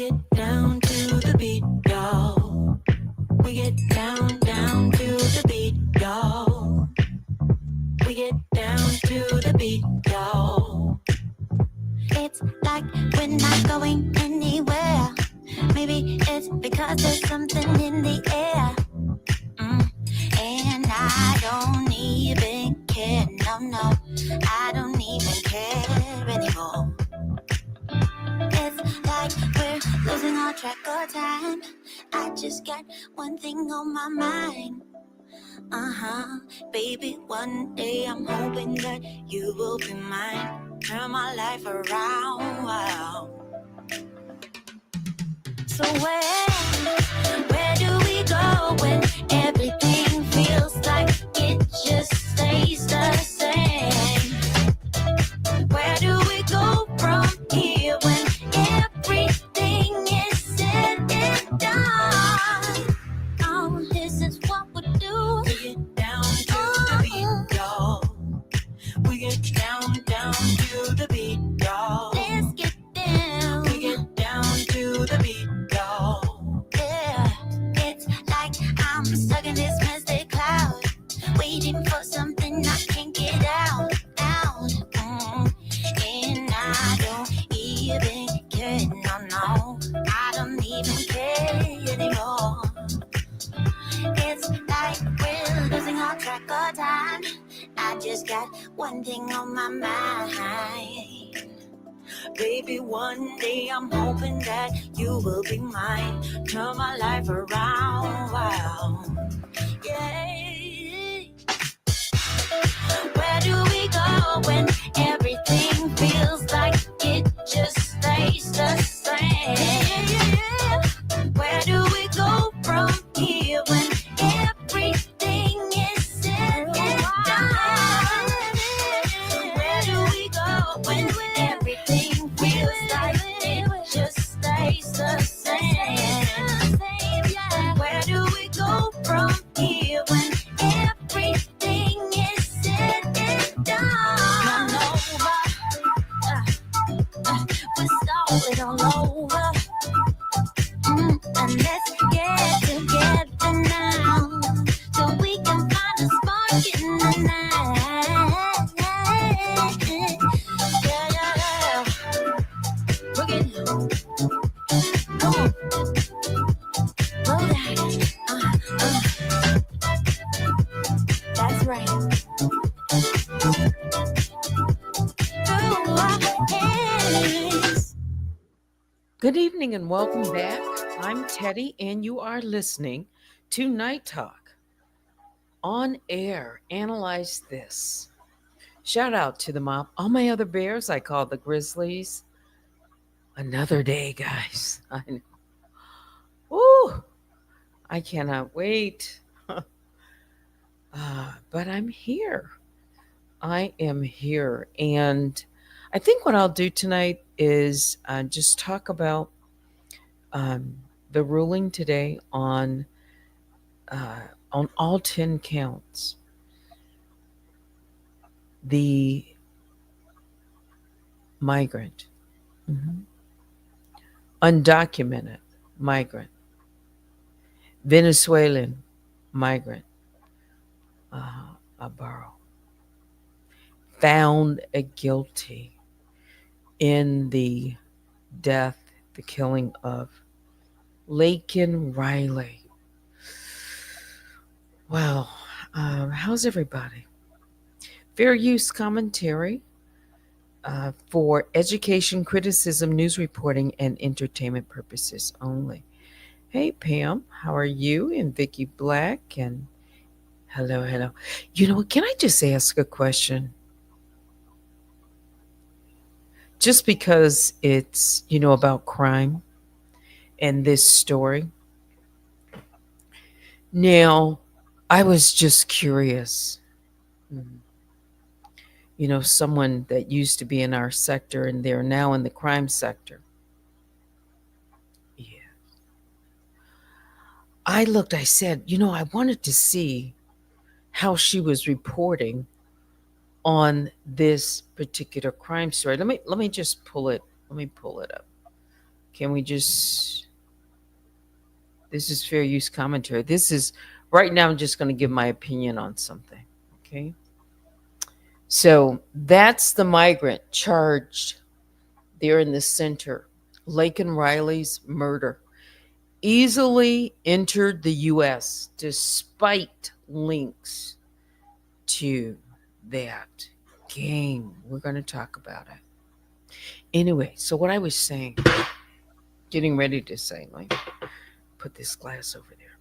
get down to the beat, y'all. We get down to the beat, y'all. We get down to the beat, y'all. It's like we're not going anywhere. Maybe it's because there's something in the air. And I don't even care, no, I don't even care anymore. It's like we're losing all track of time. I just got one thing on my mind. Baby, one day I'm hoping that you will be mine. Turn my life around, wow. So where do we go when everything feels like it just stays the same? Where do we go from here when everything is said and done? Oh, this is what we do. We get down to the beat, y'all. We get down to the beat, y'all. Let's get down. We get down to the beat, y'all. Yeah, it's like I'm stuck in this misty cloud, waiting for something I can't get out. And I don't even care, no, I don't even care anymore. It's like we're losing all track of time. I just got one thing on my mind. Baby, one day I'm hoping that you will be mine. Turn my life around, wow. Yeah. Where do we go when everything feels like it just stays the same? Where do we go from here when everything is said and done? Where do we go when everything feels like it just stays the same? Where do we go from here when everything is said and done? We're started all over. And let's get together now, so we can find a spark in the night. Yeah. Bring it. Come on. Roll that. That's right. Good evening and welcome back. I'm Teddy, and you are listening to Night Talk on air. Analyze this. Shout out to the mob. All my other bears, I call the Grizzlies. Another day, guys. I know. Ooh, I cannot wait. But I'm here. I am here. And I think what I'll do tonight is just talk about the ruling today on all 10 counts. The migrant, undocumented migrant, Venezuelan migrant, Barrow, found guilty in the death, the killing of Laken Riley. Well, how's everybody? Fair use commentary for education, criticism, news reporting, and entertainment purposes only. Hey, Pam, how are you? And Vicky Black, and hello. You know, can I just ask a question? Just because it's, about crime and this story. Now, I was just curious. Someone that used to be in our sector and they're now in the crime sector. Yeah. I said, I wanted to see how she was reporting on this particular crime story. Let me just pull it. Let me pull it up. Can we just, this is fair use commentary. This is, right now, I'm just going to give my opinion on something. Okay. So that's the migrant charged there in the center. Laken Riley's murder easily entered the US despite links to that game. We're going to talk about it. Anyway, so what I was saying, getting ready to say, like, put this glass over there.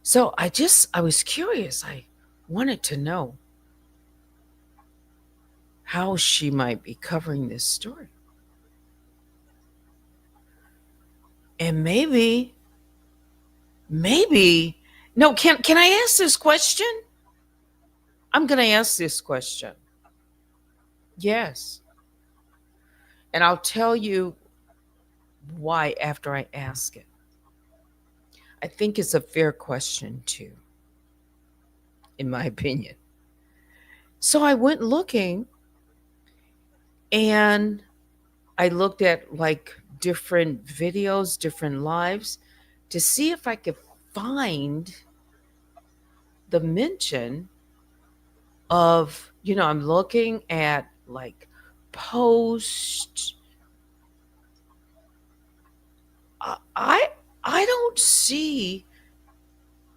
So I was curious. I wanted to know how she might be covering this story. And maybe, no, can I ask this question? I'm going to ask this question. Yes. And I'll tell you why after I ask it. I think it's a fair question, too, in my opinion. So I went looking, and I looked at like different videos, different lives, to see if I could find the mention of, I'm looking at like posts. I don't see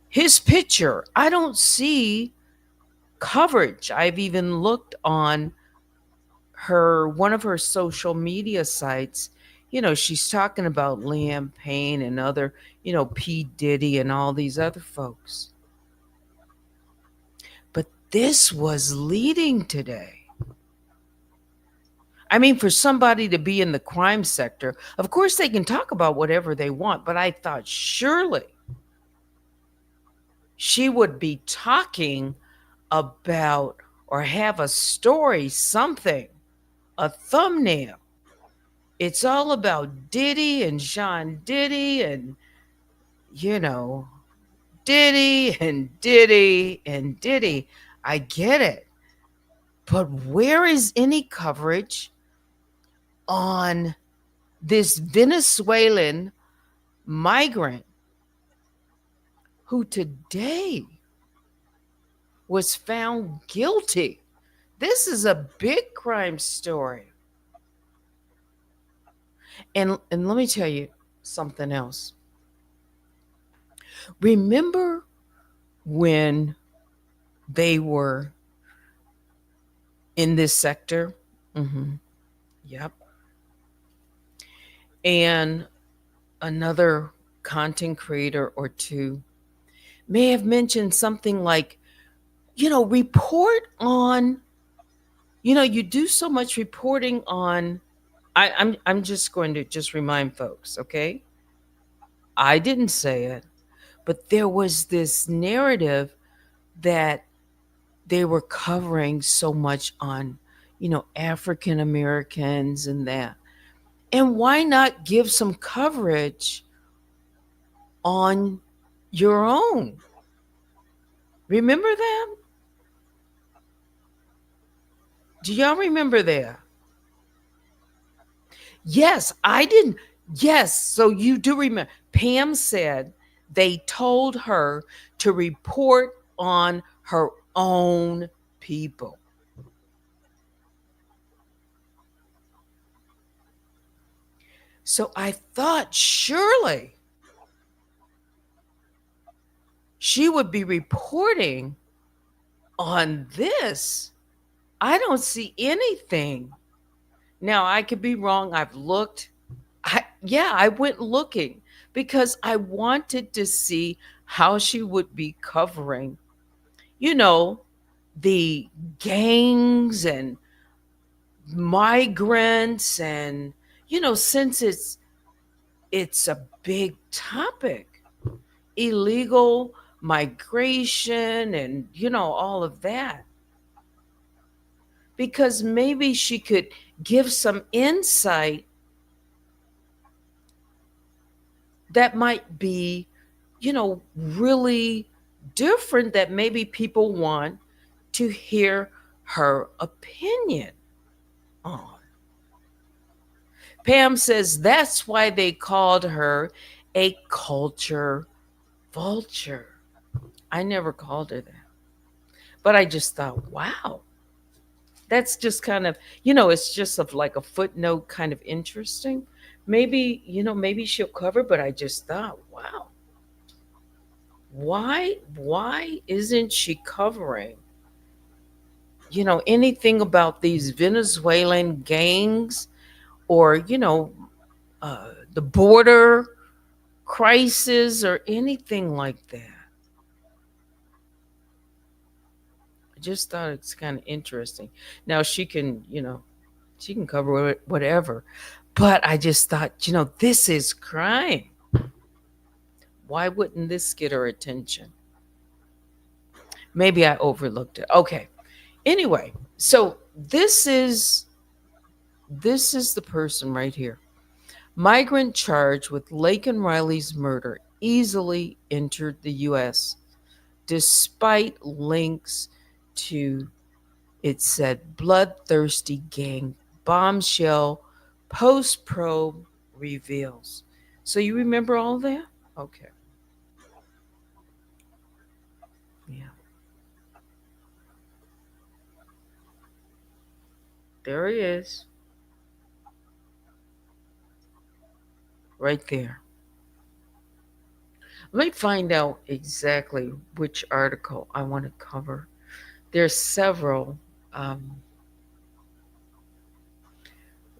his picture. I don't see coverage. I've even looked on one of her social media sites. She's talking about Liam Payne and other, P. Diddy and all these other folks. But this was leading today. I mean, for somebody to be in the crime sector, of course they can talk about whatever they want, but I thought surely she would be talking about or have a story, something, a thumbnail. It's all about Diddy and Sean Diddy and, Diddy and Diddy and Diddy. I get it. But where is any coverage on this Venezuelan migrant who today was found guilty? This is a big crime story. And let me tell you something else. Remember when they were in this sector? Mm-hmm. Yep. And another content creator or two may have mentioned something like, report on, you do so much reporting on. I'm just going to just remind folks, okay? I didn't say it, but there was this narrative that they were covering so much on, African Americans and that. And why not give some coverage on your own? Remember that? Do y'all remember that? Yes, I didn't. Yes, so you do remember. Pam said they told her to report on her own people. So I thought surely she would be reporting on this. I don't see anything. Now, I could be wrong. I've looked. I went looking because I wanted to see how she would be covering, the gangs and migrants and, since it's a big topic, illegal migration and, all of that. Because maybe she could give some insight that might be, really different, that maybe people want to hear her opinion on. Pam says that's why they called her a culture vulture. I never called her that. But I just thought, wow, that's just kind of, it's just of like a footnote, kind of interesting. Maybe, maybe she'll cover, but I just thought, wow, why isn't she covering, anything about these Venezuelan gangs or, the border crisis or anything like that? I just thought it's kind of interesting. Now she can cover whatever, but I just thought, this is crime. Why wouldn't this get her attention? Maybe I overlooked it. Okay. Anyway, so this is the person right here. Migrant charged with Laken Riley's murder easily entered the US despite links to, it said, bloodthirsty gang bombshell post probe reveals. So you remember all that? Okay. Yeah. There he is. Right there. Let me find out exactly which article I want to cover. There's several. Um,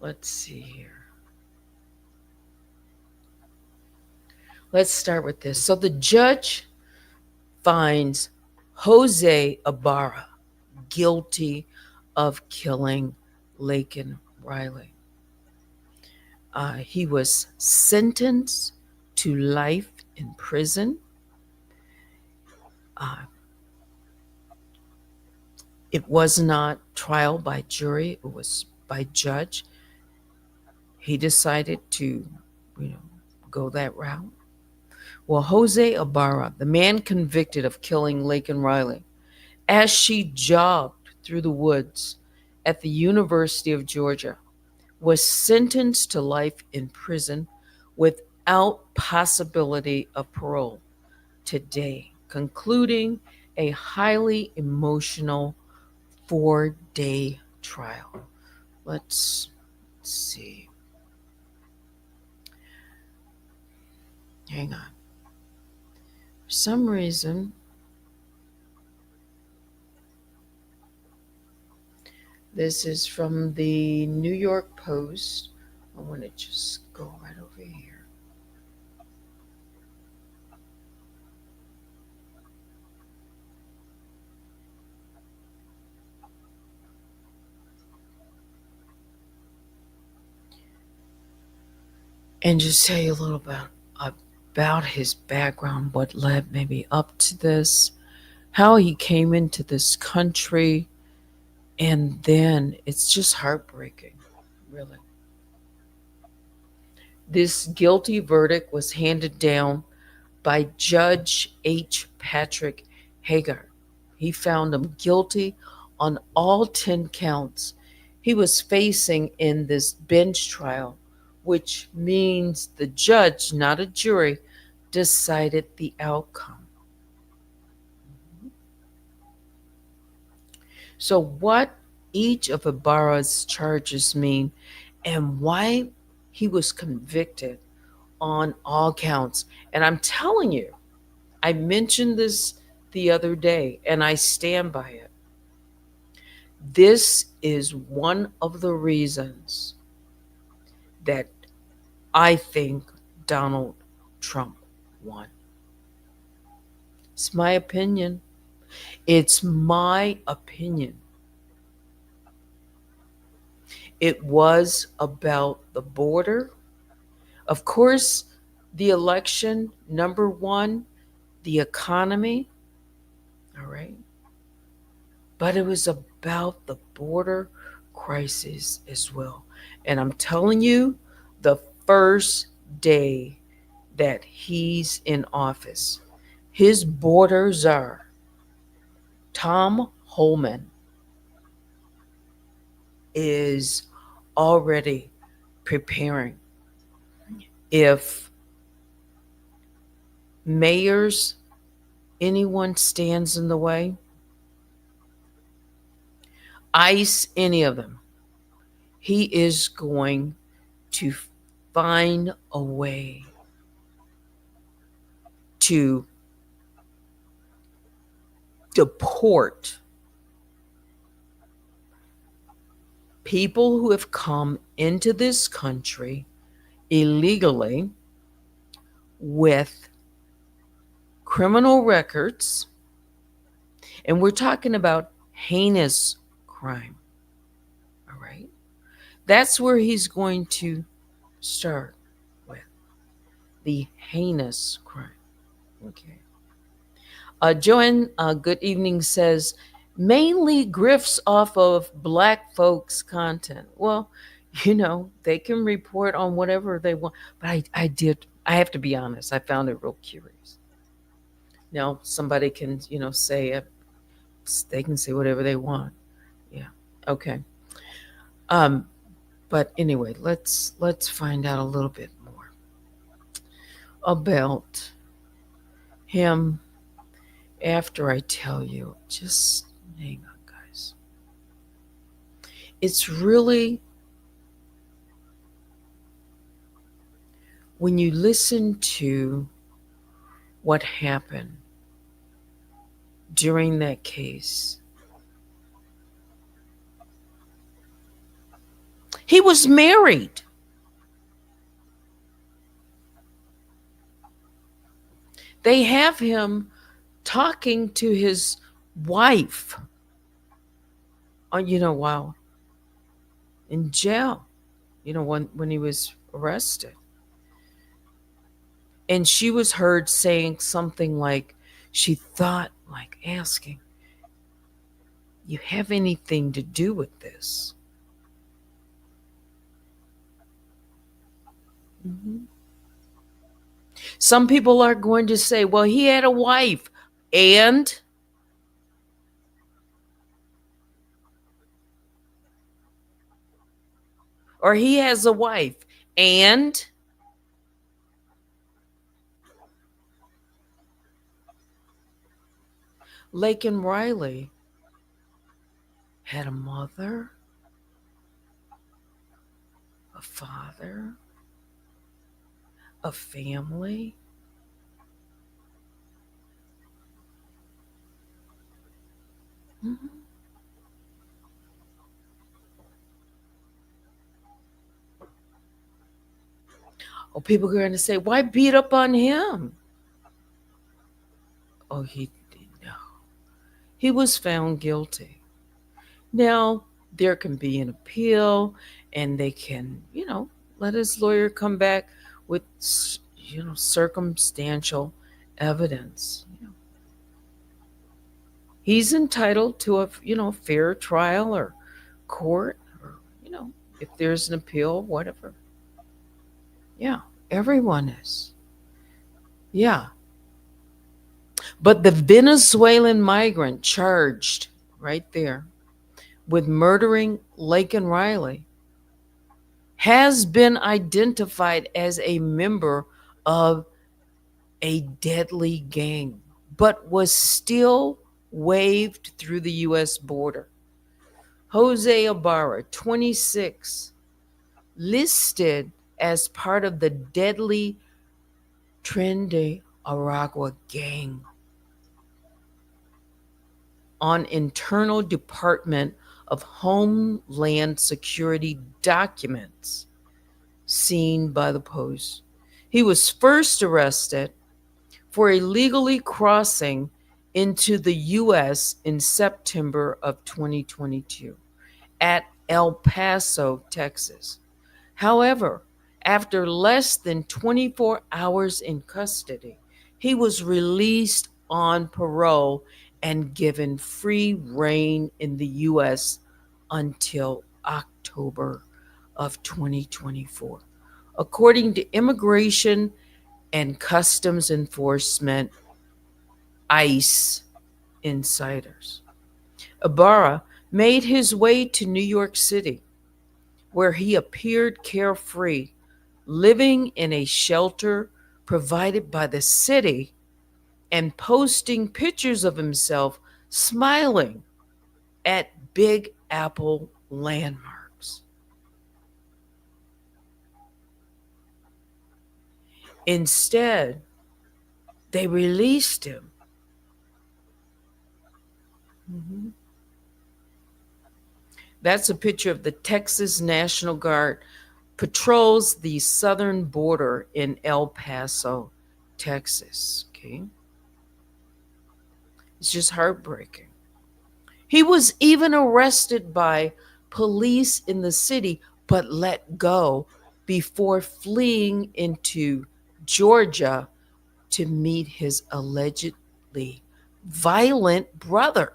let's see here. Let's start with this. So the judge finds Jose Ibarra guilty of killing Laken Riley. He was sentenced to life in prison. Uh, it was not trial by jury, it was by judge. He decided to, go that route. Well, Jose Ibarra, the man convicted of killing Laken Riley, as she jogged through the woods at the University of Georgia, was sentenced to life in prison without possibility of parole today, concluding a highly emotional 4-day trial. Let's see. Hang on. For some reason, this is from the New York Post. I want to just go right over here. And just tell you a little about his background, what led maybe up to this, how he came into this country, and then it's just heartbreaking, really. This guilty verdict was handed down by Judge H. Patrick Hagar. He found him guilty on all 10 counts he was facing in this bench trial, which means the judge, not a jury, decided the outcome. So, what each of Ibarra's charges mean and why he was convicted on all counts. And I'm telling you, I mentioned this the other day and I stand by it. This is one of the reasons that I think Donald Trump won. It's my opinion. It's my opinion. It was about the border. Of course, the election, number one, the economy, all right? But it was about the border crisis as well. And I'm telling you, the first day that he's in office, his border czar, Tom Homan, is already preparing. If mayors, anyone stands in the way, ICE, any of them, he is going to find a way to deport people who have come into this country illegally with criminal records. And we're talking about heinous crime. All right. That's where he's going to start with the heinous crime. Okay. Joanne, good evening, says mainly grifts off of black folks' content. Well, they can report on whatever they want. But I have to be honest, I found it real curious. Now, somebody can, say it, they can say whatever they want. Yeah. Okay. Um, but anyway, let's find out a little bit more about him after I tell you. Just hang on, guys. It's really, when you listen to what happened during that case, he was married. They have him talking to his wife, while in jail, when he was arrested. And she was heard saying something like, she thought, like asking, you have anything to do with this? Mm-hmm. Some people are going to say, well, he had a wife, and or he has a wife, and Laken Riley had a mother, a father, a family. Mm-hmm. Oh, people are going to say, why beat up on him? Oh, no. He was found guilty. Now, there can be an appeal, and they can, let his lawyer come back with, circumstantial evidence. He's entitled to a, fair trial or court, or, if there's an appeal, whatever. Yeah, everyone is. Yeah. But the Venezuelan migrant charged right there with murdering Laken Riley has been identified as a member of a deadly gang, but was still waved through the U.S. border. Jose Ibarra, 26, listed as part of the deadly Tren de Aragua gang on internal Department of Homeland Security documents seen by the Post. He was first arrested for illegally crossing into the U.S. in September of 2022 at El Paso, Texas. However, after less than 24 hours in custody, he was released on parole and given free rein in the U.S. until October of 2024. According to Immigration and Customs Enforcement, ICE insiders. Ibarra made his way to New York City where he appeared carefree, living in a shelter provided by the city and posting pictures of himself smiling at Big Apple landmarks. Instead, they released him. Mhm. That's a picture of the Texas National Guard patrols the southern border in El Paso, Texas. Okay. It's just heartbreaking. He was even arrested by police in the city, but let go before fleeing into Georgia to meet his allegedly violent brother,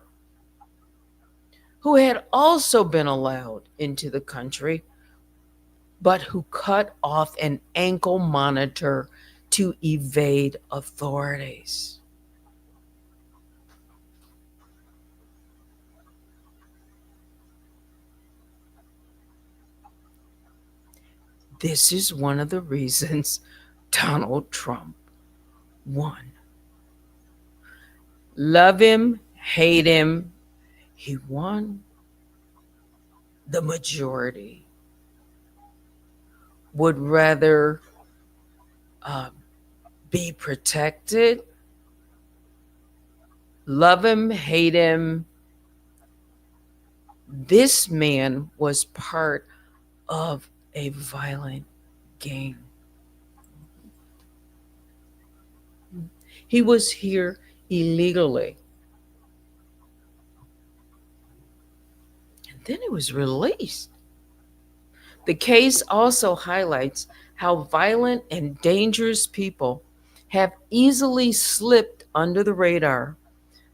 who had also been allowed into the country, but who cut off an ankle monitor to evade authorities. This is one of the reasons Donald Trump won. Love him, hate him, he won. The majority would rather uh, be protected, love him, hate him. This man was part of a violent gang. He was here illegally. And then he was released. The case also highlights how violent and dangerous people have easily slipped under the radar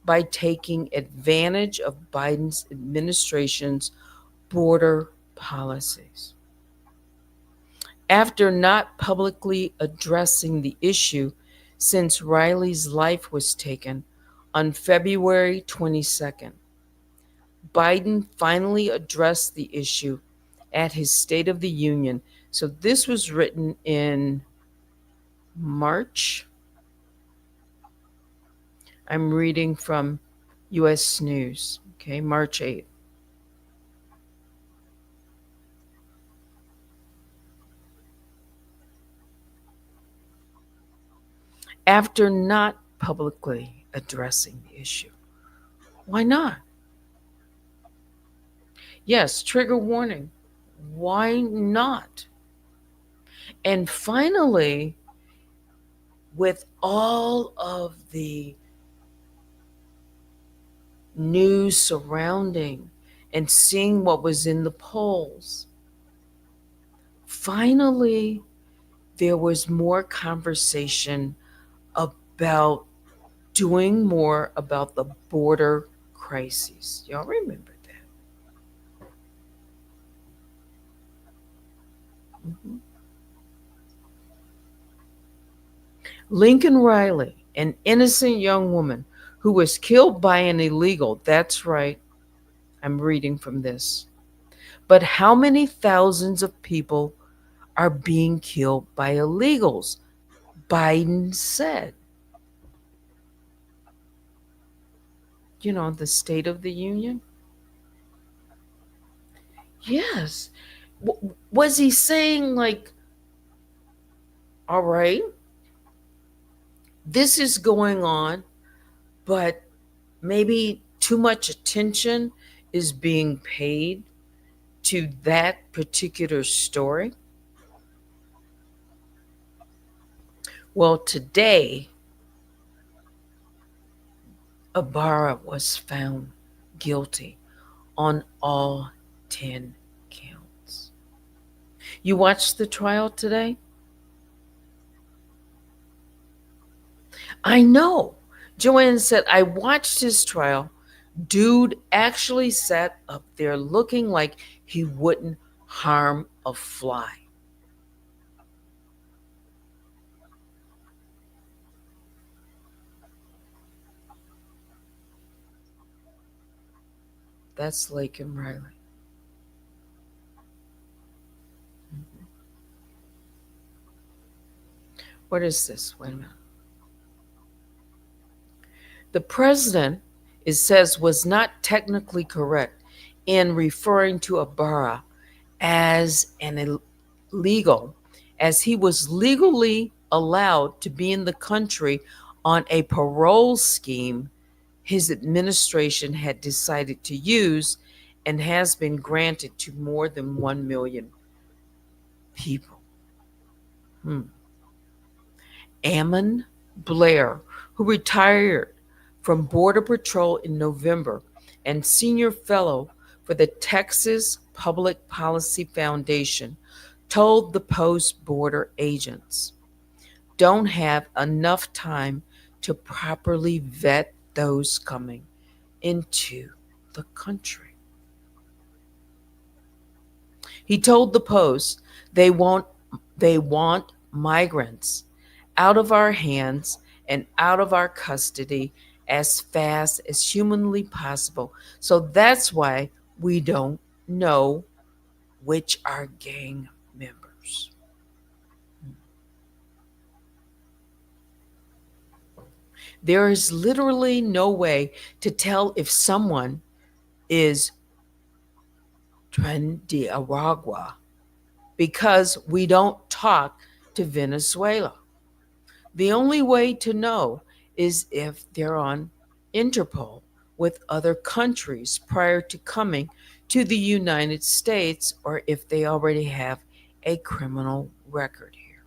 by taking advantage of Biden's administration's border policies. After not publicly addressing the issue since Riley's life was taken on February 22nd, Biden finally addressed the issue at his State of the Union. So this was written in March. I'm reading from US News, okay, March 8th. After not publicly addressing the issue. Why not? Yes, trigger warning. Why not? And finally, with all of the news surrounding and seeing what was in the polls, finally, there was more conversation about doing more about the border crises. Y'all remember that? Mhm. Lincoln Riley, an innocent young woman who was killed by an illegal, that's right, I'm reading from this. But how many thousands of people are being killed by illegals? Biden said. The State of the Union? Yes. Was he saying, like, all right, this is going on, but maybe too much attention is being paid to that particular story? Well, today, Ibarra was found guilty on all 10 counts. You watched the trial today? I know. Joanne said, I watched his trial. Dude actually sat up there looking like he wouldn't harm a fly. That's Lake and Riley. What is this? Wait a minute. The president, it says, was not technically correct in referring to Ibarra as an illegal, as he was legally allowed to be in the country on a parole scheme his administration had decided to use and has been granted to more than 1 million people. Ammon Blair, who retired from Border Patrol in November and senior fellow for the Texas Public Policy Foundation, told the Post border agents, "Don't have enough time to properly vet those coming into the country." He told the Post, they want migrants out of our hands and out of our custody as fast as humanly possible. So that's why we don't know which are gang members. There is literally no way to tell if someone is Trinidad because we don't talk to Venezuela. The only way to know is if they're on Interpol with other countries prior to coming to the United States or if they already have a criminal record here.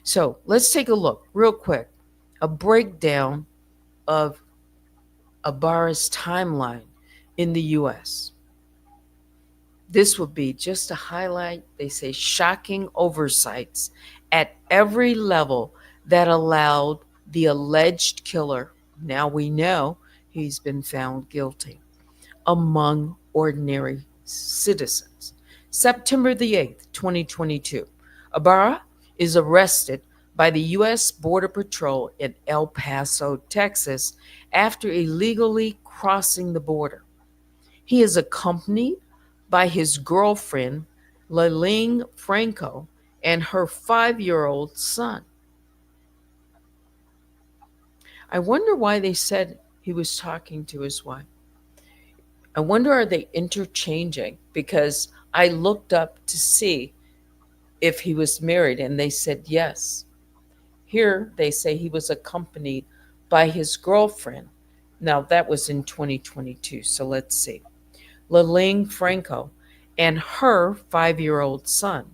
So let's take a look real quick, a breakdown of Ibarra's timeline in the US. This would be just to highlight, they say, shocking oversights at every level that allowed the alleged killer, now we know he's been found guilty, among ordinary citizens. September the 8th, 2022, Ibarra is arrested by the U.S. Border Patrol in El Paso, Texas, after illegally crossing the border. He is accompanied by his girlfriend, Laling Franco, and her 5-year-old son. I wonder why they said he was talking to his wife. I wonder, are they interchanging? Because I looked up to see if he was married and they said yes. Here they say he was accompanied by his girlfriend. Now that was in 2022, so let's see. Laling Franco and her 5-year-old son.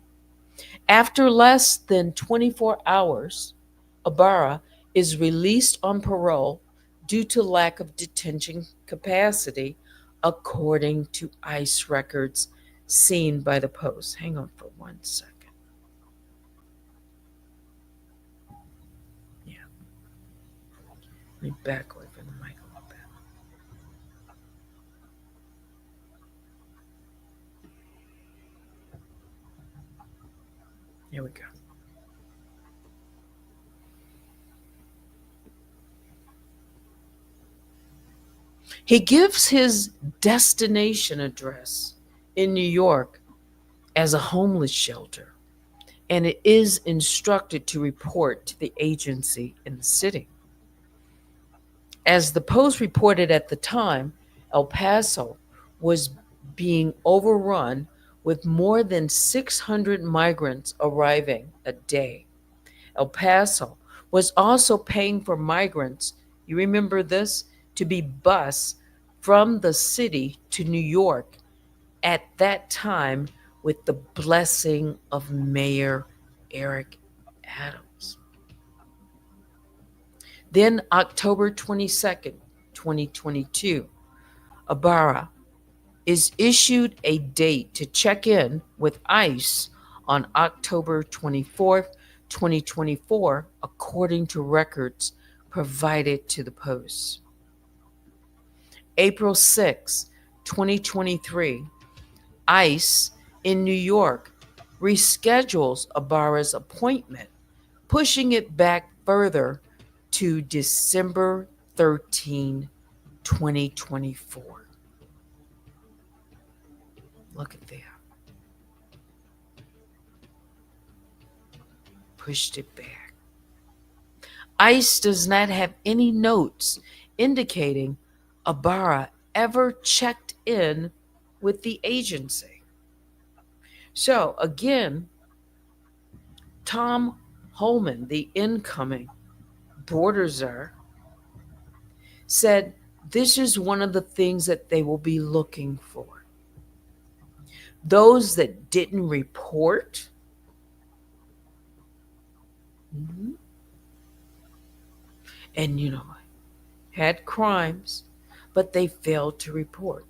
After less than 24 hours, Ibarra is released on parole due to lack of detention capacity, according to ICE records seen by the Post. Hang on for 1 second. Yeah. Let me back away from the mic a little bit. Here we go. He gives his destination address in New York as a homeless shelter, and it is instructed to report to the agency in the city. As the Post reported at the time, El Paso was being overrun with more than 600 migrants arriving a day. El Paso was also paying for migrants, you remember this, to be bused from the city to New York at that time with the blessing of Mayor Eric Adams. Then October 22nd, 2022, Ibarra is issued a date to check in with ICE on October 24th, 2024, according to records provided to the Post. April 6, 2023, ICE in New York reschedules Ibarra's appointment, pushing it back further to December 13, 2024. Look at that. Pushed it back. ICE does not have any notes indicating Ibarra ever checked in with the agency. So, again, Tom Holman, the incoming border czar, said this is one of the things that they will be looking for. Those that didn't report, mhm, and had crimes, but they failed to report.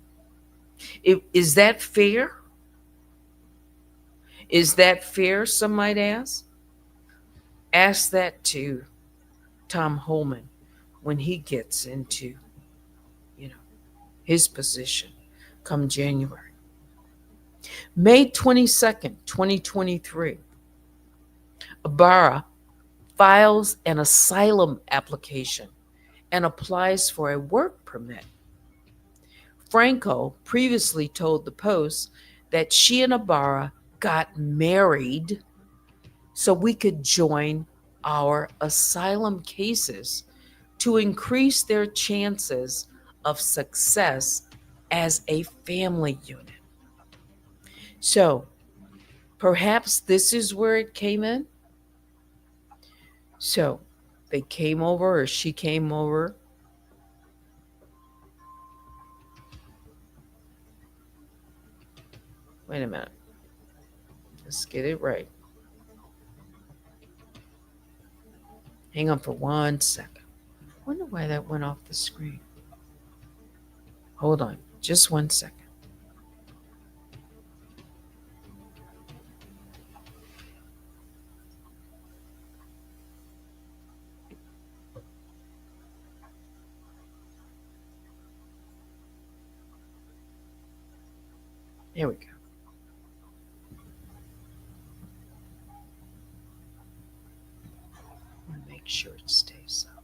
Is that fair? Is that fair, some might ask? Ask that to Tom Holman when he gets into, you know, his position come January. May 22nd, 2023, Ibarra files an asylum application and applies for a work permit. Franco previously told the Post that she and Ibarra got married so we could join our asylum cases to increase their chances of success as a family unit. So perhaps this is where it came in. So they came over, or she came over. Wait a minute. Let's get it right. Hang on for 1 second. Wonder why that went off the screen. Hold on, just 1 second. Here we go. Make sure it stays up.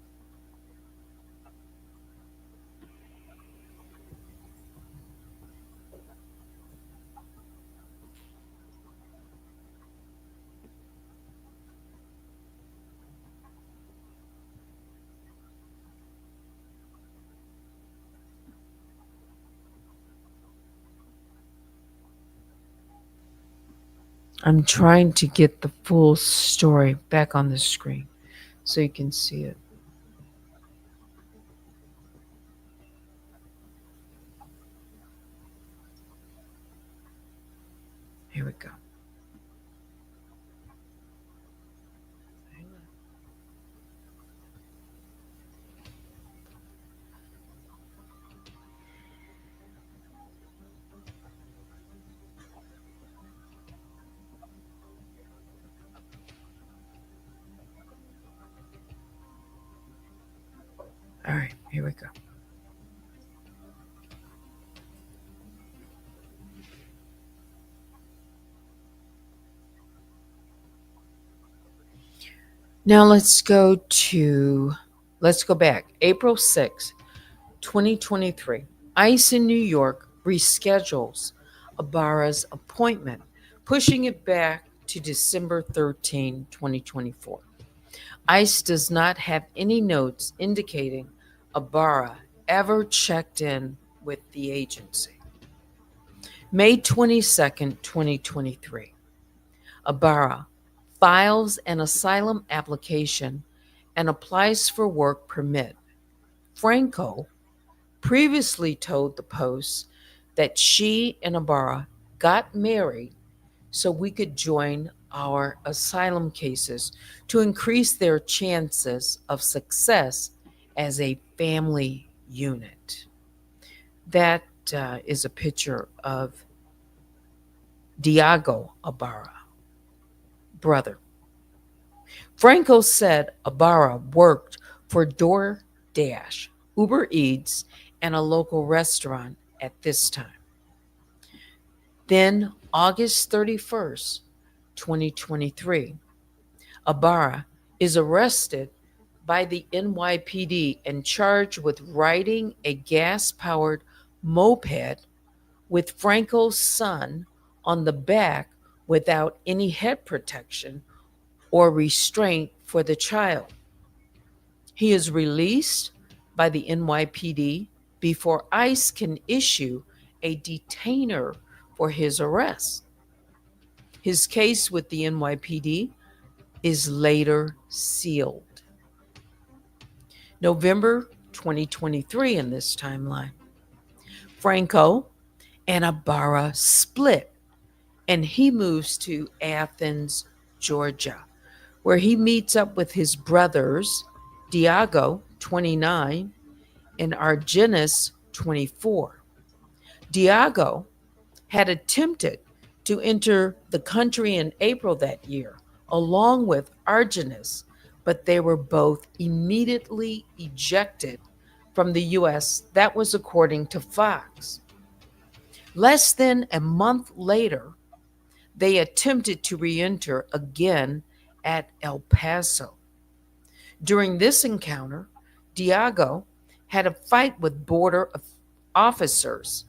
I'm trying to get the full story back on the screen so you can see it. Here we go. All right, here we go. Now let's go back. April 6th, 2023. ICE in New York reschedules Ibarra's appointment, pushing it back to December 13, 2024. ICE does not have any notes indicating Ibarra ever checked in with the agency. May 22nd, 2023. Ibarra files an asylum application and applies for work permit. Franco previously told the Post that she and Ibarra got married so we could join our asylum cases to increase their chances of success as a family unit. That is a picture of Diego Ibarra, brother. Franco said Ibarra worked for DoorDash, Uber Eats, and a local restaurant at this time. Then, August 31st, 2023, Ibarra is arrested by the NYPD and charged with riding a gas-powered moped with Franco's son on the back without any head protection or restraint for the child. He is released by the NYPD before ICE can issue a detainer for his arrest. His case with the NYPD is later sealed. November 2023 in this timeline. Franco and Ibarra split, and he moves to Athens, Georgia, where he meets up with his brothers, Diago, 29, and Argenis, 24. Diago had attempted to enter the country in April that year, along with Argenis, but they were both immediately ejected from the U.S. That was according to Fox. Less than a month later, they attempted to re enter again at El Paso. During this encounter, Diago had a fight with border officers.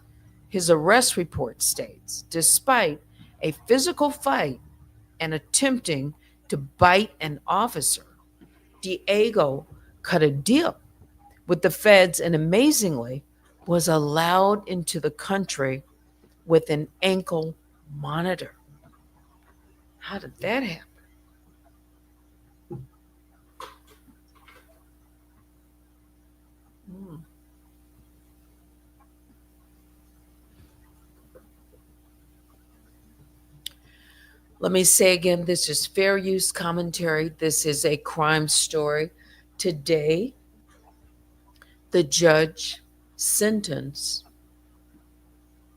His arrest report states, despite a physical fight and attempting to bite an officer, Diego cut a deal with the feds and amazingly was allowed into the country with an ankle monitor. How did that happen? Hmm. Let me say again, this is fair use commentary. This is a crime story. Today, the judge sentenced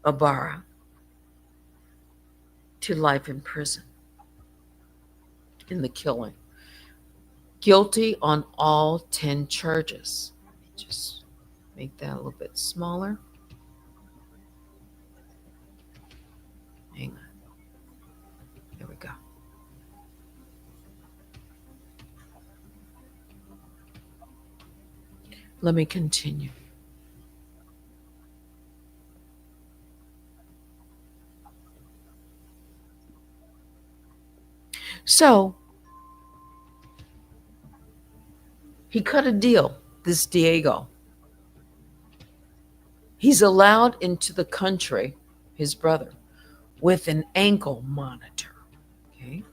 Ibarra to life in prison in the killing. Guilty on all 10 charges. Let me just make that a little bit smaller. Hang on. There we go. Let me continue. So, he cut a deal, this Diego. He's allowed into the country, his brother, with an ankle monitor. Okay.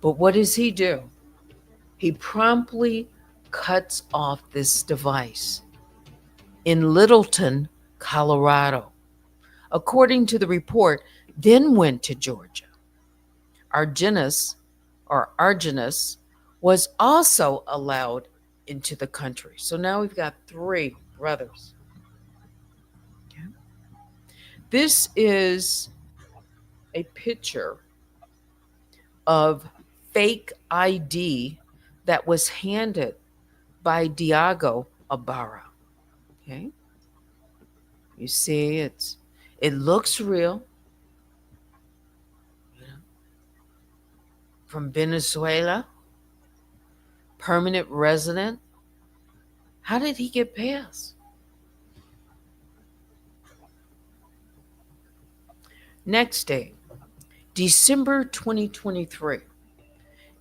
But what does he do? He promptly cuts off this device in Littleton, Colorado. According to the report, then went to Georgia. Argenis was also allowed into the country. So now we've got 3 brothers. Okay. This is a picture of fake ID that was handed by Diago Ibarra. Okay. You see it looks real. From Venezuela, permanent resident. How did he get past? Next day, December 2023,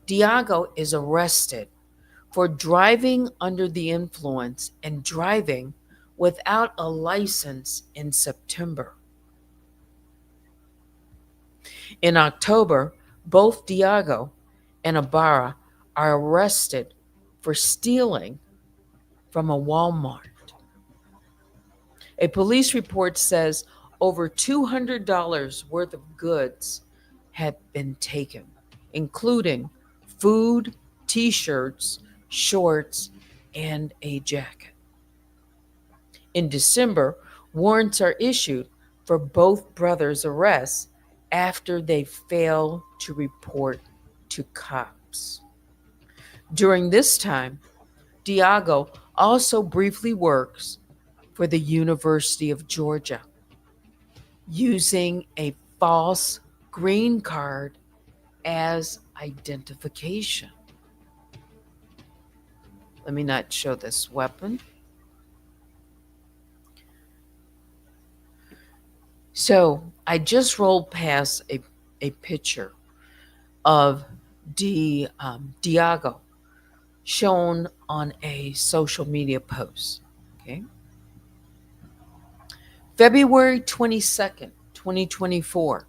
Diago is arrested for driving under the influence and driving without a license in September. In October, both Diago and Ibarra are arrested for stealing from a Walmart. A police report says over $200 worth of goods had been taken, including food, t-shirts, shorts, and a jacket. In December, warrants are issued for both brothers' arrests after they fail to report to cops. During this time, Diago also briefly works for the University of Georgia, using a false green card as identification. Let me not show this weapon. So I just rolled past a picture of Diago shown on a social media post. Okay. February 22nd, 2024.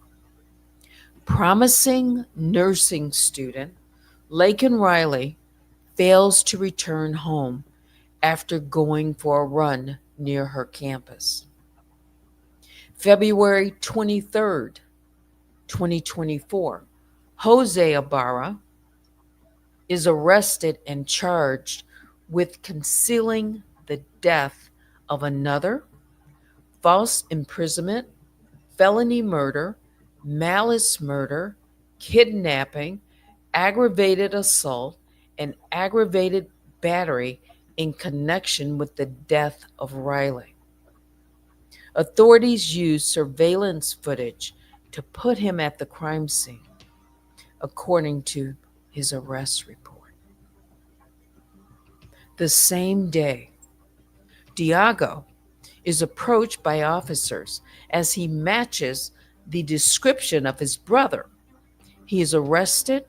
Promising nursing student Laken Riley fails to return home after going for a run near her campus. February 23rd, 2024. Jose Ibarra is arrested and charged with concealing the death of another, false imprisonment, felony murder, malice murder, kidnapping, aggravated assault, and aggravated battery in connection with the death of Riley. Authorities used surveillance footage to put him at the crime scene, according to his arrest report. The same day, Diago is approached by officers as he matches the description of his brother. He is arrested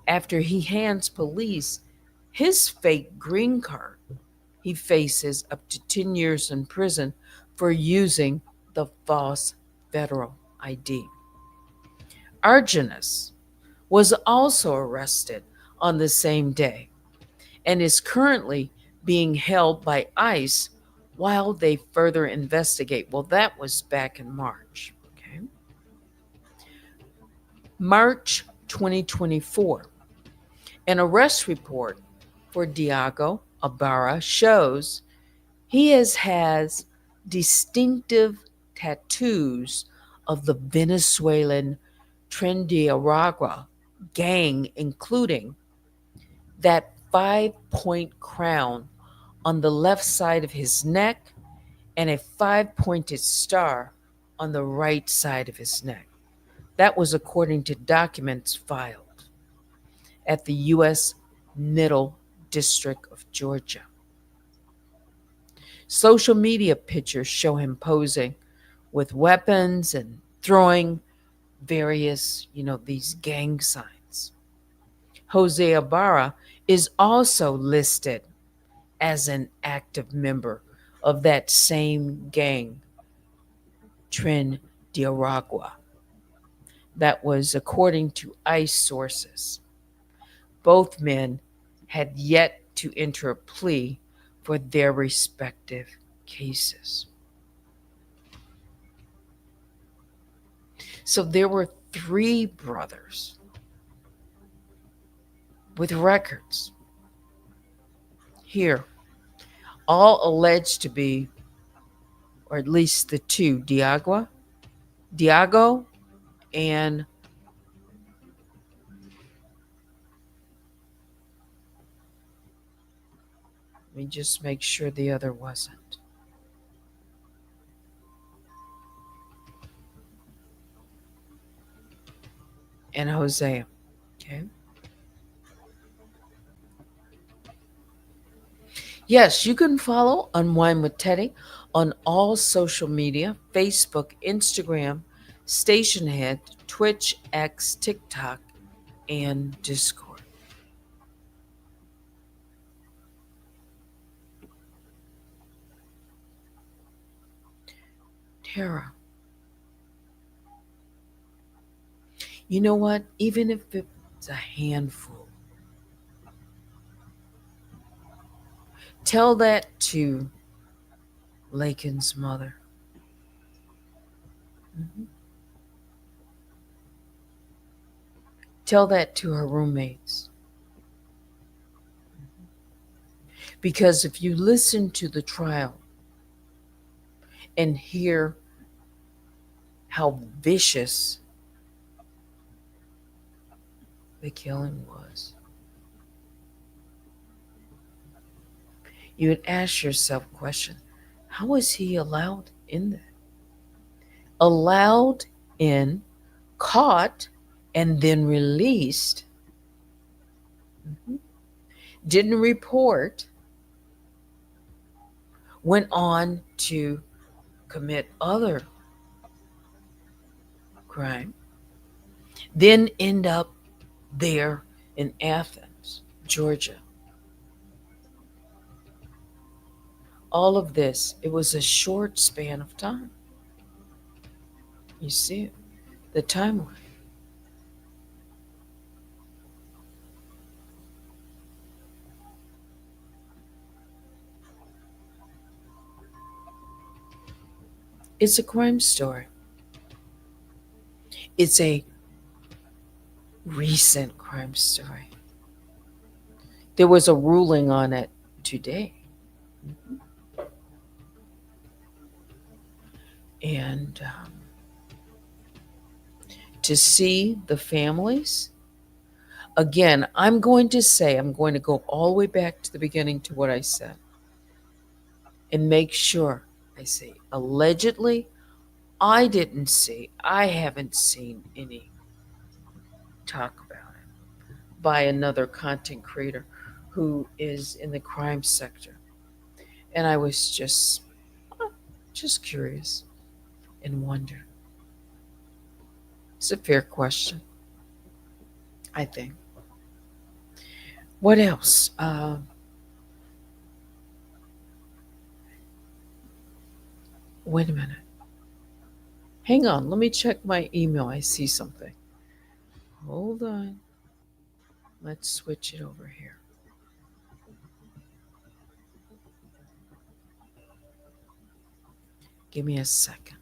after he hands police his fake green card. He faces up to 10 years in prison for using the false federal ID. Argenis was also arrested on the same day and is currently being held by ICE while they further investigate. Well, that was back in March. Okay. March 2024. An arrest report for Diago Ibarra shows he has distinctive tattoos of the Venezuelan Trinidad gang, including that 5-point crown on the left side of his neck and a 5-pointed star on the right side of his neck. That was according to documents filed at the U.S. Middle District of Georgia. Social media pictures show him posing with weapons and throwing various, these gang signs. Jose Ibarra is also listed as an active member of that same gang, Trinidad. That was according to ICE sources. Both men had yet to enter a plea for their respective cases. So there were 3 brothers with records here, all alleged to be, or at least the 2, Diago, and let me just make sure the other wasn't. And Hosea. Okay. Yes, you can follow Unwind with Teddy on all social media: Facebook, Instagram, Stationhead, Twitch, X, TikTok, and Discord. Tara, you know what? Even if it's a handful, tell that to Laken's mother. Mhm. Tell that to her roommates. Because if you listen to the trial and hear how vicious the killing was, you would ask yourself a question: how was he allowed in there? Allowed in, caught, and then released. Mhm. Didn't report, went on to commit other crime, then end up there in Athens, Georgia. all of this, it was a short span of time. You see it, the timeline. It's a crime story. It's a recent crime story. There was a ruling on it today. And to see the families, again, I'm going to go all the way back to the beginning to what I said and make sure I say allegedly. I haven't seen any talk about it by another content creator who is in the crime sector. And I was just curious and wondered. It's a fair question, I think. What else? Wait a minute. Hang on. Let me check my email. I see something. Hold on. Let's switch it over here. Give me a second.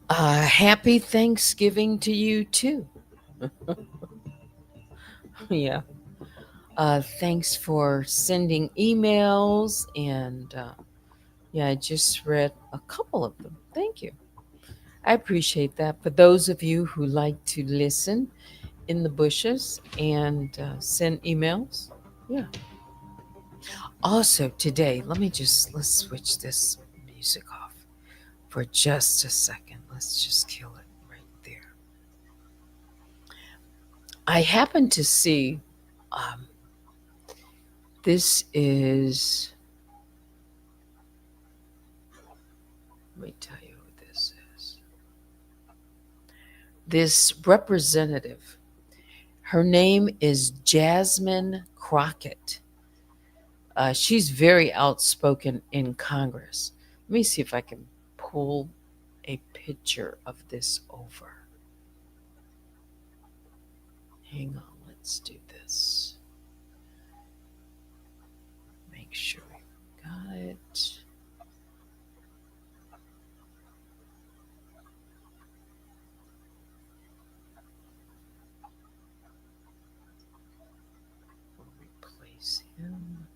Happy Thanksgiving to you too. Yeah. Thanks for sending emails, and yeah, I just read a couple of them. Thank you. I appreciate that. For those of you who like to listen in the bushes and send emails, yeah. Also today, let's switch this music off for just a second. Let's just kill it right there. I happen to see um, this is, let me tell you who this is. This representative, her name is Jasmine Crockett. She's very outspoken in Congress. Let me see if I can pull a picture of this over. Hang on, let's do this. Make sure we got it. We'll replace him.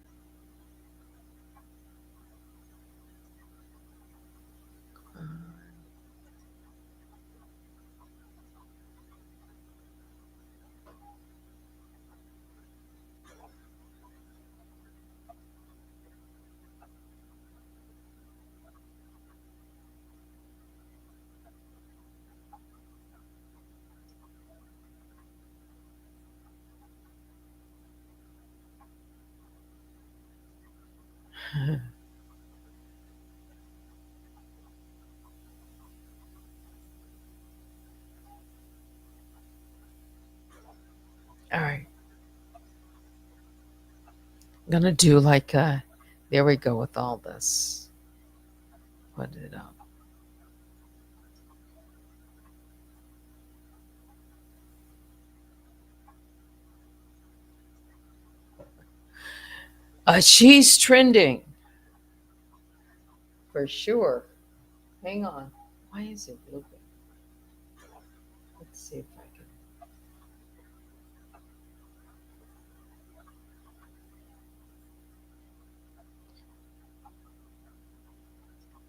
All right. I'm gonna do like there we go with all this. Put it up. She's trending for sure. Hang on. Why is it looping? Let's see if I can.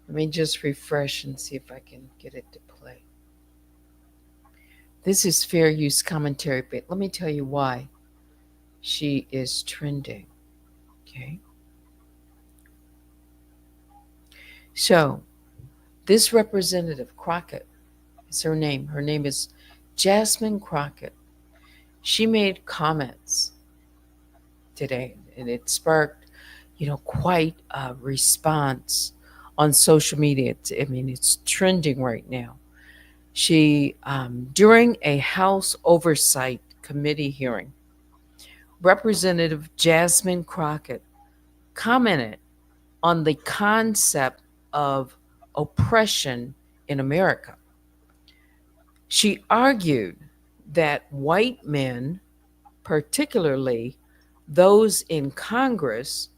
Let me just refresh and see if I can get it to play. This is fair use commentary, but let me tell you why she is trending. Okay. So, this representative, Crockett, is her name. Her name is Jasmine Crockett. She made comments today, and it sparked, quite a response on social media. It's trending right now. She, during a House Oversight Committee hearing, Representative Jasmine Crockett commented on the concept of oppression in America. She argued that white men, particularly those in Congress,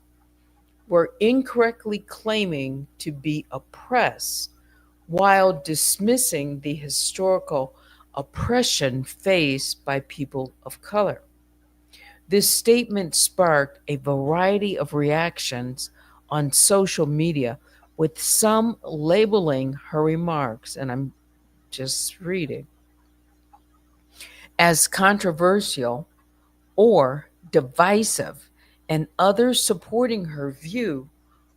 were incorrectly claiming to be oppressed while dismissing the historical oppression faced by people of color. This statement sparked a variety of reactions on social media, with some labeling her remarks, and I'm just reading, as controversial or divisive, and others supporting her view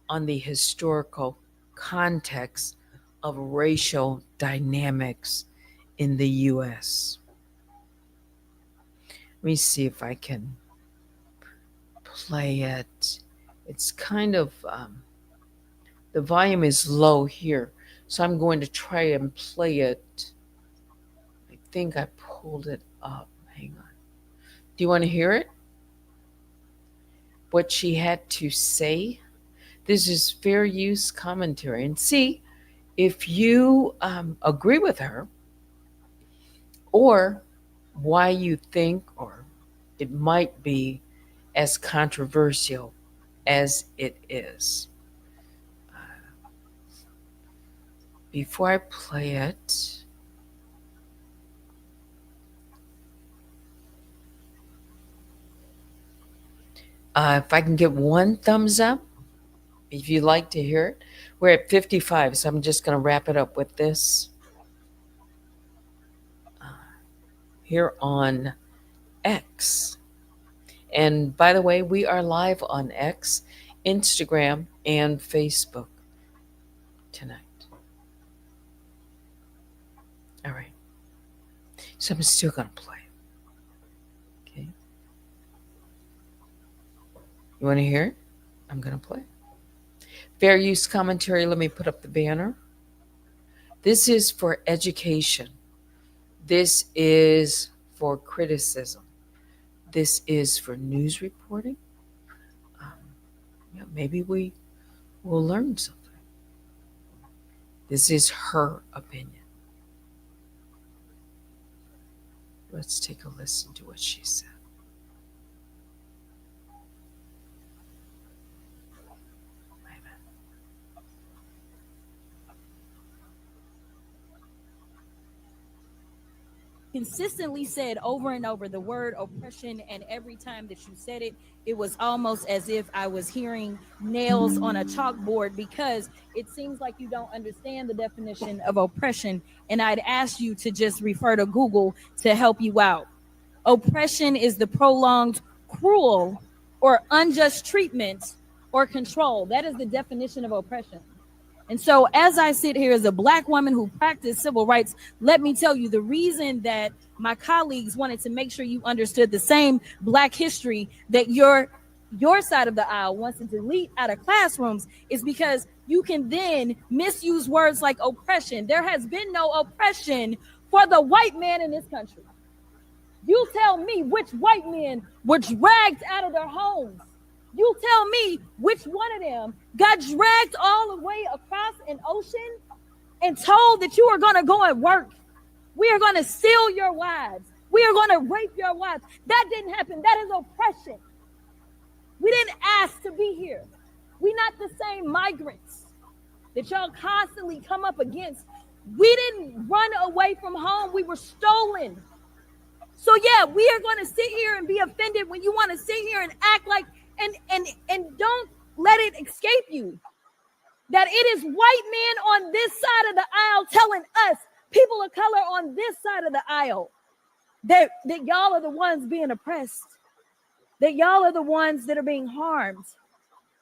on the historical context of racial dynamics in the US. Let me see if I can play it. It's kind of, the volume is low here, so I'm going to try and play it. I think I pulled it up. Hang on. Do you want to hear it? What she had to say? This is fair use commentary. And see if you agree with her, or why you think or it might be as controversial as it is. Before I play it, If I can get one thumbs up, if you'd like to hear it. We're at 55, so I'm just going to wrap it up with this here on X. And by the way, we are live on X, Instagram, and Facebook tonight. All right. So I'm still going to play. Okay. You want to hear it? I'm going to play. Fair use commentary. Let me put up the banner. This is for education. This is for criticism. This is for news reporting. Maybe we will learn something. This is her opinion. Let's take a listen to what she said. Consistently said over and over the word oppression, and every time that you said it, it was almost as if I was hearing nails on a chalkboard, because it seems like you don't understand the definition of oppression, and I'd ask you to just refer to Google to help you out. Oppression is the prolonged, cruel, or unjust treatment or control. That is the definition of oppression. And so as I sit here as a Black woman who practiced civil rights, let me tell you the reason that my colleagues wanted to make sure you understood the same Black history that your side of the aisle wants to delete out of classrooms is because you can then misuse words like oppression. There has been no oppression for the white man in this country. You tell me which white men were dragged out of their homes. You tell me which one of them got dragged all the way across an ocean and told that you are going to go and work. We are going to steal your wives. We are going to rape your wives. That didn't happen. That is oppression. We didn't ask to be here. We're not the same migrants that y'all constantly come up against. We didn't run away from home. We were stolen. So yeah, we are going to sit here and be offended when you want to sit here and act like and don't let it escape you that it is white men on this side of the aisle telling us, people of color on this side of the aisle, that y'all are the ones being oppressed, that y'all are the ones that are being harmed.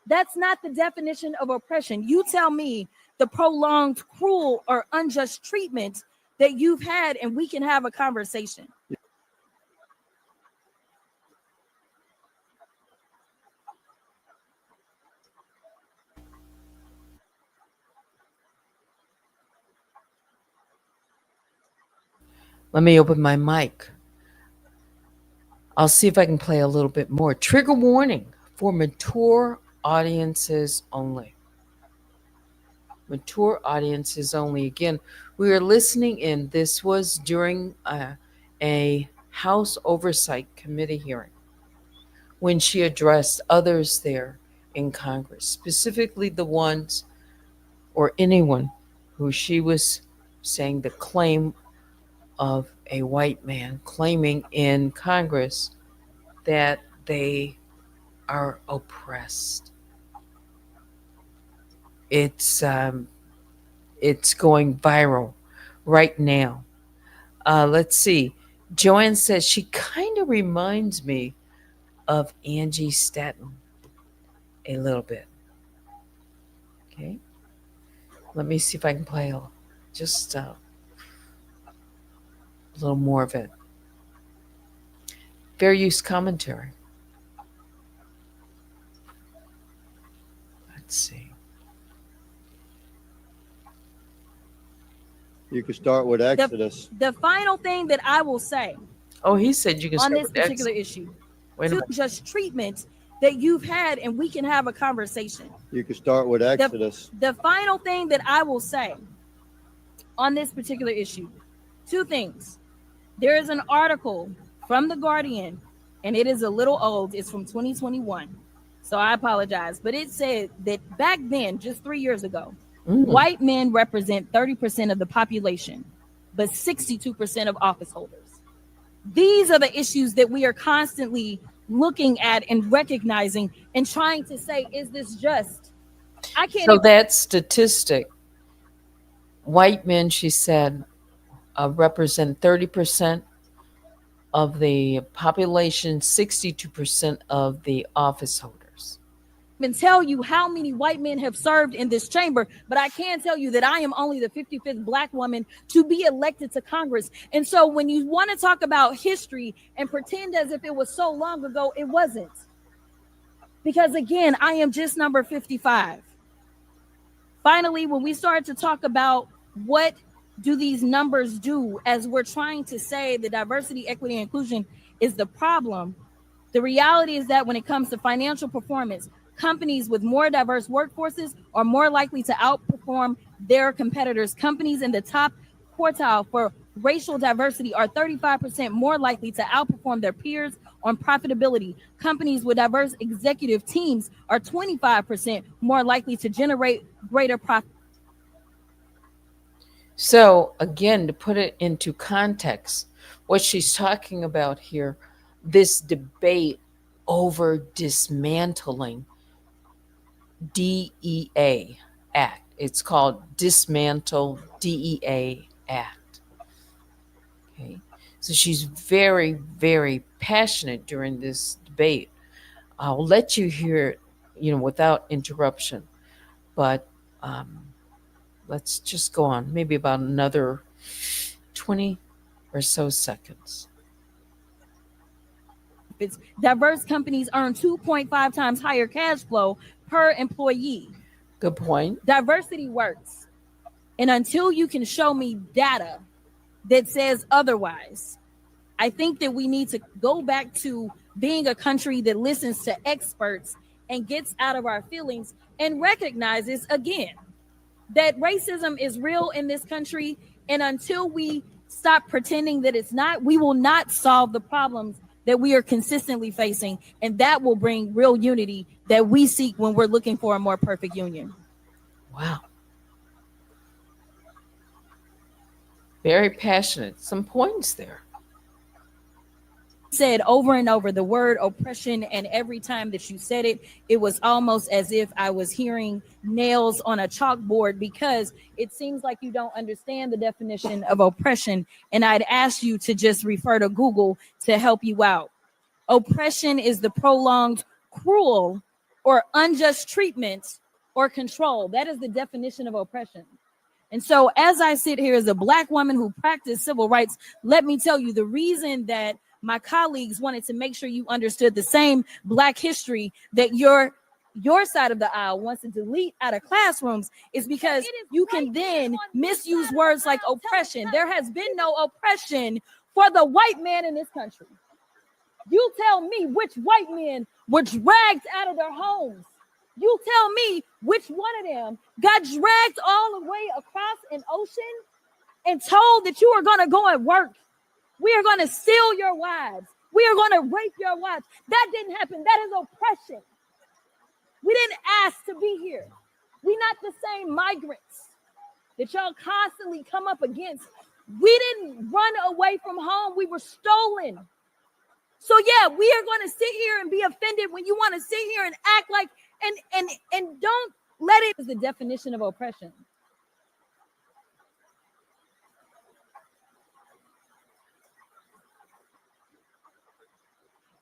That's not the definition of oppression. You tell me the prolonged, cruel, or unjust treatment that you've had, and we can have a conversation. Let me open my mic. I'll see if I can play a little bit more. Trigger warning for mature audiences only. Mature audiences only. Again, we are listening in. This was during a House Oversight Committee hearing when she addressed others there in Congress, specifically the ones or anyone who she was saying the claim of a white man claiming in Congress that they are oppressed. It's going viral right now. Let's see. Joanne says she kind of reminds me of Angie Stanton a little bit. Okay. Let me see if I can play just a little more of it. Fair use commentary. Let's see. You could start with Exodus. The final thing that I will say Oh, he said you can on start this with particular X. issue, Wait a to minute. just treatment that you've had, and we can have a conversation. You could start with Exodus. The final thing that I will say on this particular issue, two things. There is an article from The Guardian, and it is a little old. It's from 2021. So I apologize. But it said that back then, just 3 years ago, white men represent 30% of the population, but 62% of office holders. These are the issues that we are constantly looking at and recognizing and trying to say, is this just? I can't So even. that statistic, white men, she said, represent 30% of the population, 62% of the office holders. Even tell you how many white men have served in this chamber, but I can tell you that I am only the 55th black woman to be elected to Congress. And so when you want to talk about history and pretend as if it was so long ago, it wasn't. Because again, I am just number 55. Finally, when we start to talk about what do these numbers do, as we're trying to say the diversity, equity, and inclusion is the problem, the reality is that when it comes to financial performance, companies with more diverse workforces are more likely to outperform their competitors. Companies in the top quartile for racial diversity are 35% more likely to outperform their peers on profitability. Companies with diverse executive teams are 25% more likely to generate greater profit. So, again, to put it into context, what she's talking about here, this debate over dismantling DEA Act. It's called Dismantle DEA Act. Okay. So she's very, very passionate during this debate. I'll let you hear it, without interruption. But let's just go on, maybe about another 20 or so seconds. Diverse companies earn 2.5 times higher cash flow per employee. Good point. Diversity works. And until you can show me data that says otherwise, I think that we need to go back to being a country that listens to experts and gets out of our feelings and recognizes again that racism is real in this country. And until we stop pretending that it's not, we will not solve the problems that we are consistently facing. And that will bring real unity that we seek when we're looking for a more perfect union. Wow. Very passionate. Some points there. Said over and over the word oppression, and every time that you said it, it was almost as if I was hearing nails on a chalkboard, because it seems like you don't understand the definition of oppression. And I'd ask you to just refer to Google to help you out. Oppression is the prolonged, cruel, or unjust treatment or control. That is the definition of oppression. And so as I sit here as a black woman who practiced civil rights, let me tell you the reason that my colleagues wanted to make sure you understood the same black history that your side of the aisle wants to delete out of classrooms is because you can then misuse words like oppression. There has been no oppression for the white man in this country. You tell me which white men were dragged out of their homes. You tell me which one of them got dragged all the way across an ocean and told that you are going to go and work. We are going to steal your wives. We are going to rape your wives. That didn't happen. That is oppression. We didn't ask to be here. We're not the same migrants that y'all constantly come up against. We didn't run away from home. We were stolen. So yeah, we are going to sit here and be offended when you want to sit here and act like and don't let it is the definition of oppression.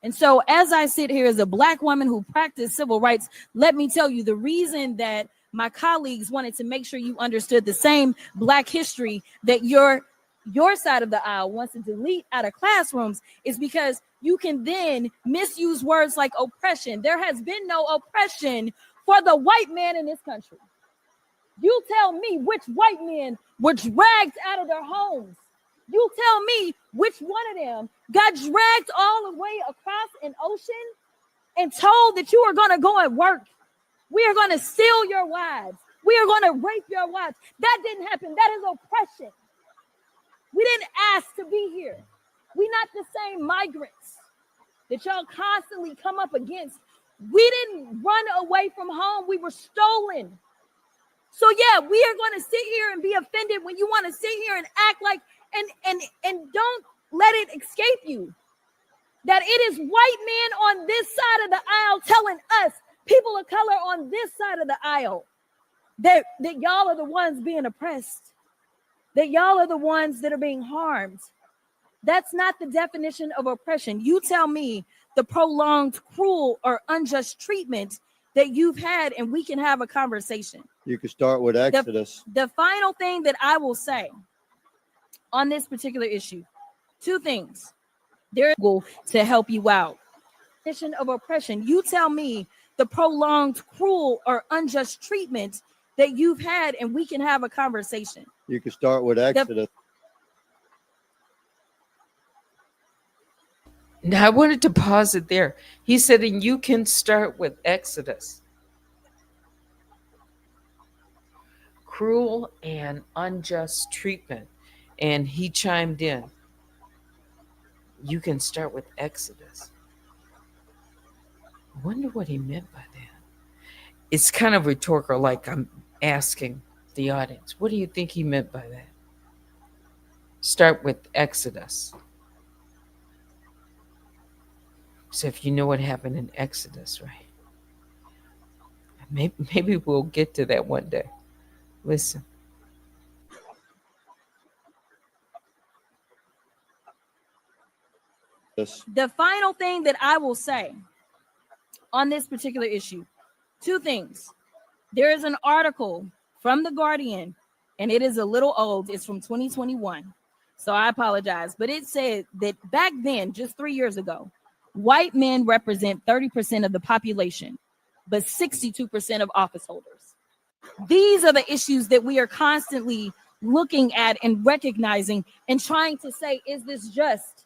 And so as I sit here as a black woman who practiced civil rights, let me tell you the reason that my colleagues wanted to make sure you understood the same black history that your side of the aisle wants to delete out of classrooms is because you can then misuse words like oppression. There has been no oppression for the white man in this country. You tell me which white men were dragged out of their homes. You tell me which one of them got dragged all the way across an ocean and told that you are going to go and work. We are going to steal your wives. We are going to rape your wives. That didn't happen. That is oppression. We didn't ask to be here. We're not the same migrants that y'all constantly come up against. We didn't run away from home. We were stolen. So yeah, we are going to sit here and be offended when you want to sit here and act like and don't let it escape you that it is white men on this side of the aisle telling us, people of color on this side of the aisle, that y'all are the ones being oppressed, that y'all are the ones that are being harmed. That's not the definition of oppression. You tell me the prolonged, cruel, or unjust treatment that you've had, and we can have a conversation. You can start with Exodus. The final thing that I will say on this particular issue, two things. There's goal to help you out. Definition of oppression. You tell me the prolonged, cruel, or unjust treatment that you've had, and we can have a conversation. You can start with Exodus. Now, I wanted to pause it there. He said, and you can start with Exodus. Cruel and unjust treatment. And he chimed in, you can start with Exodus. I wonder what he meant by that. It's kind of rhetorical, like I'm asking the audience, what do you think he meant by that? Start with Exodus. So if you know what happened in Exodus, right? Maybe we'll get to that one day. Listen. The final thing that I will say on this particular issue, two things. There is an article from The Guardian, and it is a little old. It's from 2021. So I apologize. But it said that back then, just 3 years ago, white men represent 30% of the population, but 62% of office holders. These are the issues that we are constantly looking at and recognizing and trying to say, is this just?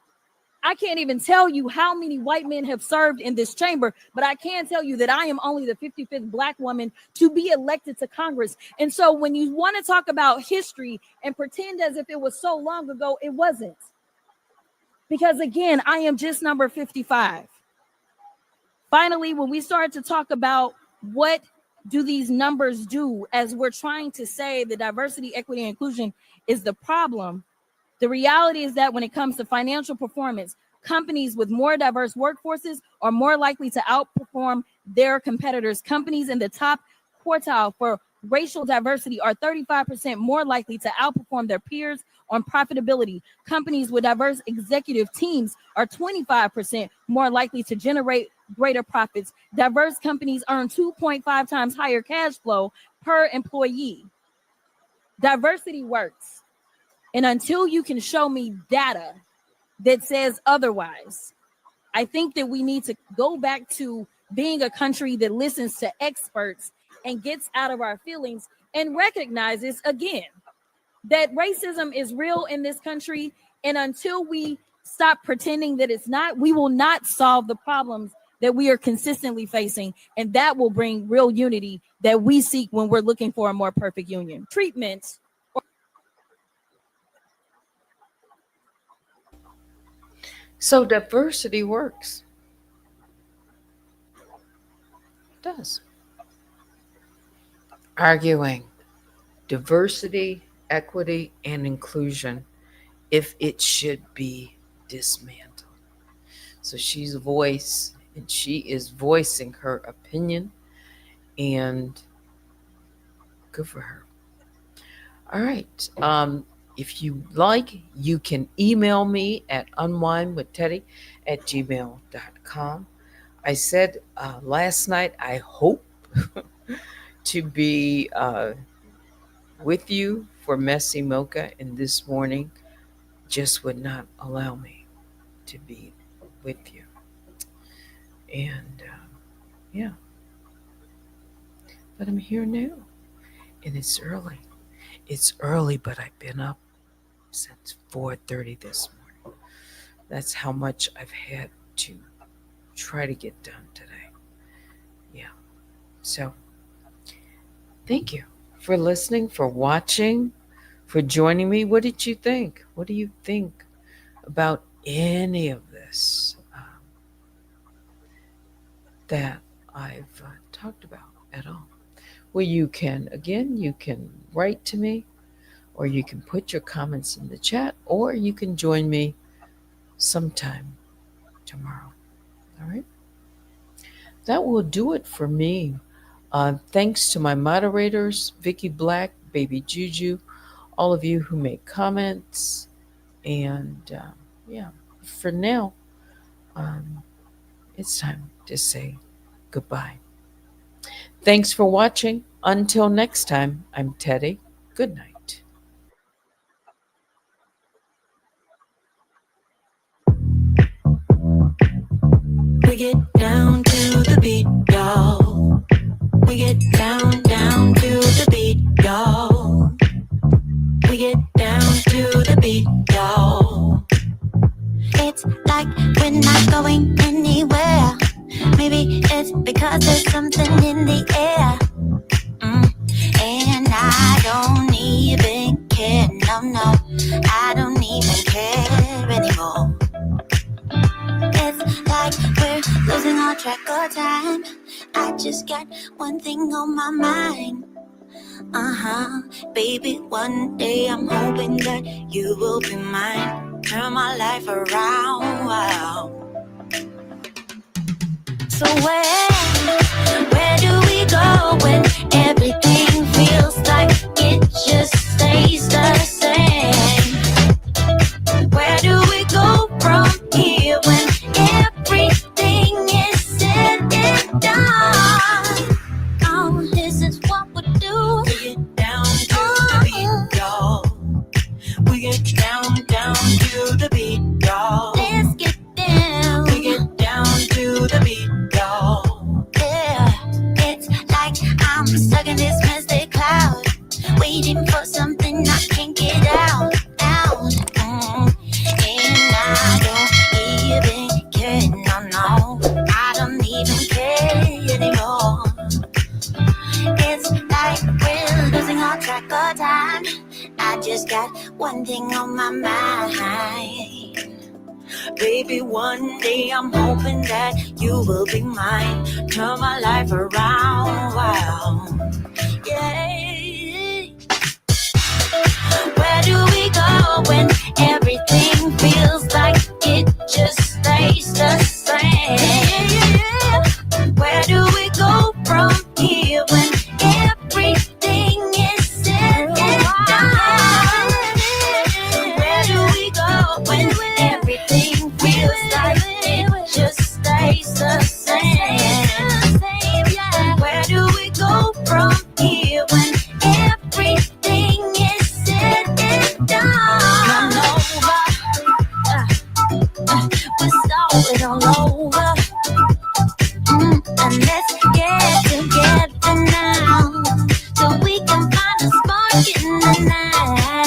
I can't even tell you how many white men have served in this chamber, but I can tell you that I am only the 55th Black woman to be elected to Congress. And so when you want to talk about history and pretend as if it was so long ago, it wasn't. Because again, I am just number 55. Finally, when we start to talk about what do these numbers do, as we're trying to say the diversity, equity, and inclusion is the problem, the reality is that when it comes to financial performance, companies with more diverse workforces are more likely to outperform their competitors. Companies in the top quartile for racial diversity are 35% more likely to outperform their peers on profitability. Companies with diverse executive teams are 25% more likely to generate greater profits. Diverse companies earn 2.5 times higher cash flow per employee. Diversity works. And until you can show me data that says otherwise, I think that we need to go back to being a country that listens to experts and gets out of our feelings and recognizes again that racism is real in this country. And until we stop pretending that it's not, we will not solve the problems that we are consistently facing. And that will bring real unity that we seek when we're looking for a more perfect union. Treatment. So diversity works. It does. Arguing diversity, equity, and inclusion if it should be dismantled. So she's a voice, and she is voicing her opinion, and good for her. All right. If you like, you can email me at unwindwithteddy@gmail.com. I said last night, I hope to be with you for Messy Mocha, and this morning just would not allow me to be with you. And yeah, but I'm here now, and it's early. It's early, but I've been up since 4:30 this morning. That's how much I've had to try to get done today. Yeah. So thank you for listening, for watching, for joining me. What did you think? What do you think about any of this that I've talked about at all? Well, you can write to me, or you can put your comments in the chat, or you can join me sometime tomorrow. All right. That will do it for me. Thanks to my moderators, Vicky Black, Baby Juju, all of you who make comments. And yeah, for now, um, it's time to say goodbye. Thanks for watching. Until next time, I'm Teddy. Good night. We get down to the beat, y'all. We get down, down to the beat, y'all. We get down to the beat, y'all. It's like we're not going anywhere. Maybe it's because there's something in the air. And I don't even care, no, I don't even care anymore. It's like we're losing all track of time. I just got one thing on my mind. Baby, one day I'm hoping that you will be mine. Turn my life around. So where do we go when everything feels like it just stays the same? Where do we go from here when everything is said and done? Oh, this is what we do. We get down to the beat, y'all. We get down, down to the beat, y'all. Let's get down. We get down to the beat, y'all. Yeah, it's like I'm stuck in this mystic cloud, waiting for something I can't get out. And I don't even care, no, I don't even care anymore. It's like we're losing all track of time. I just got one thing on my mind. Baby, one day I'm hoping that you will be mine. Turn my life around, wow. Yeah. Where do we go when everything feels like it just stays the same? Where do we go from here when everything is said and done? Where do we go when everything feels like it just stays the same? Where do we go from here when everything is said and done? We're starting all over. And let's get together now, so we can find a spark in the night.